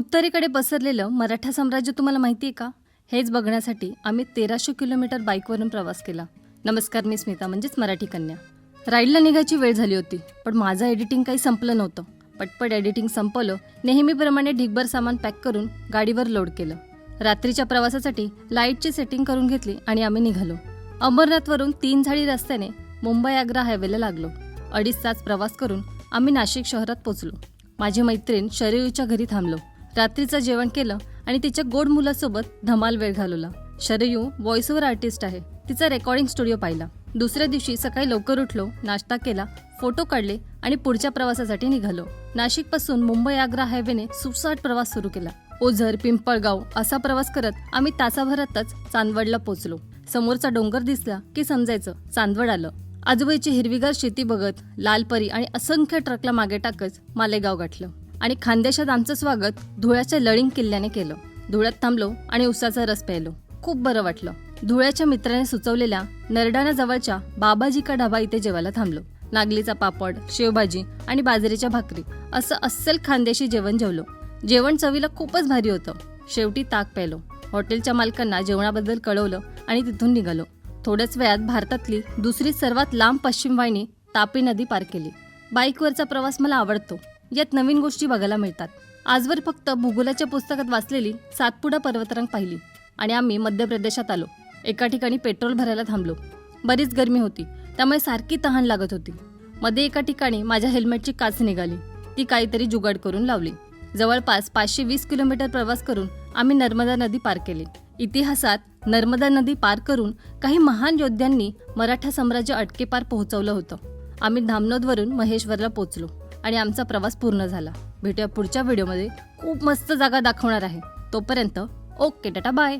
उत्तरेकडे पसरलेलं मराठा साम्राज्य तुम्हाला माहिती आहे का? हेच बघण्यासाठी आम्ही 1300 किलोमीटर बाईकवरून प्रवास केला. नमस्कार, मी स्मिता म्हणजेच मराठी कन्या. राईडला निघायची वेळ झाली होती, पण माझं एडिटिंग काही संपलं नव्हतं. पटपट एडिटिंग संपवलं, नेहमीप्रमाणे ढिगभर सामान पॅक करून गाडीवर लोड केलं. रात्रीच्या प्रवासासाठी लाईटची सेटिंग करून घेतली आणि आम्ही निघालो. अमरनाथवरून 3 झाडी रस्त्याने मुंबई आग्रा हायवेला लागलो. 2.5 तास प्रवास करून आम्ही नाशिक शहरात पोचलो. माझी मैत्रीण शरयूच्या घरी थांबलो. रात्रीचं जेवण केलं आणि तिच्या गोड मुलासोबत धमाल वेळ घालवला. शरयू व्हॉइस ओव्हर आर्टिस्ट आहे. तिचा रेकॉर्डिंग स्टुडिओ पाहिला. दुसऱ्या दिवशी सकाळी लवकर उठलो, नाश्ता केला, फोटो काढले आणि पुढच्या प्रवासासाठी निघालो. नाशिकपासून मुंबई आग्रा हायवेने सुसाट प्रवास सुरू केला. ओझर, पिंपळगाव असा प्रवास करत आम्ही तासाभरातच चांदवडला पोहोचलो. समोरचा डोंगर दिसला की समजायचं चांदवड आलं. आजूबाजूची हिरवीगार शेती बघत, लालपरी आणि असंख्य ट्रकला मागे टाकत मालेगाव गाठलं आणि खानदेशात आमचं स्वागत धुळ्याच्या लळिंग किल्ल्याने केलं. धुळ्यात थांबलो आणि उसाचा रस प्यायलो. खूप बरं वाटलं. धुळ्याच्या मित्राने सुचवलेल्या नरडाणा जवळच्या बाबाजी का ढाबा इथे जेवायला थांबलो. नागलीचा पापड, शेवभाजी आणि बाजरीच्या भाकरी असं अस्सल खानदेशी जेवण जेवलो. जेवण चवीला खूपच भारी होतं. शेवटी ताक प्यायलो. हॉटेलच्या मालकांना जेवणाबद्दल कळवलं आणि तिथून निघालो. थोड्याच वेळात भारतातली दुसरी सर्वात लांब पश्चिम वाहिनी तापी नदी पार केली. बाईकवरचा प्रवास मला आवडतो. यात नवीन गोष्टी बघायला मिळतात. आजवर फक्त भूगोलाच्या पुस्तकात वाचलेली सातपुडा पर्वतरांग पाहिली आणि आम्ही मध्य प्रदेशात आलो. एका ठिकाणी पेट्रोल भरायला थांबलो. बरीच गरमी होती, त्यामुळे सारखी तहान लागत होती. मध्ये एका ठिकाणी माझ्या हेल्मेटची काच निघाली. ती काहीतरी जुगाड करून लावली. जवळपास 520 किलोमीटर प्रवास करून आम्ही नर्मदा नदी पार केली. इतिहासात नर्मदा नदी पार करून काही महान योद्ध्यांनी मराठा साम्राज्य अटकेपार पोहोचवलं होतं. आम्ही धामनोदवरून महेश्वरला पोहोचलो आणि आमचा प्रवास पूर्ण झाला. भेटूया पुढच्या व्हिडिओमध्ये. खूप मस्त जागा दाखवणार आहे. तोपर्यंत ओके, टाटा, बाय.